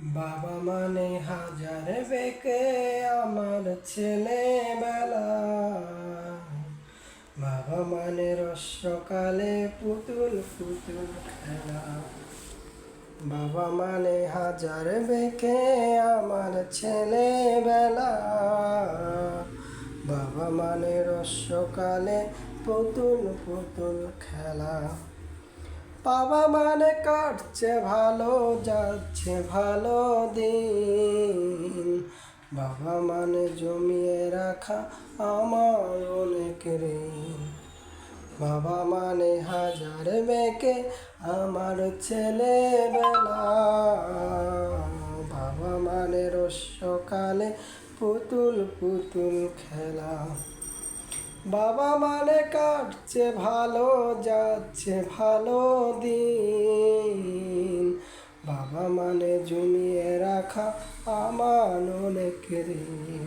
বাবা মানে হাজার বেঁকে আমার ছেলেবেলা। বাবা মানে রস্যকালে পুতুল পুতুল খেলা। বাবা মানে হাজার বেঁকে আমার ছেলেবেলা। বাবা মানে রস্যকালে পুতুল পুতুল খেলা। বাবা মানে কাটছে ভালো, যাচ্ছে ভালো দিন। বাবা মানে জমিয়ে রাখা আমার অনেক ঋণ। বাবা মানে হাজার বেঁকে আমার ছেলেবেলা। বাবা মানে রস্যকালে পুতুল পুতুল খেলা। বাবা মানে কাটছে ভালো, যাচ্ছে ভালো দিন। বাবা মানে জমিয়ে রাখা আমার অনেক ঋণ।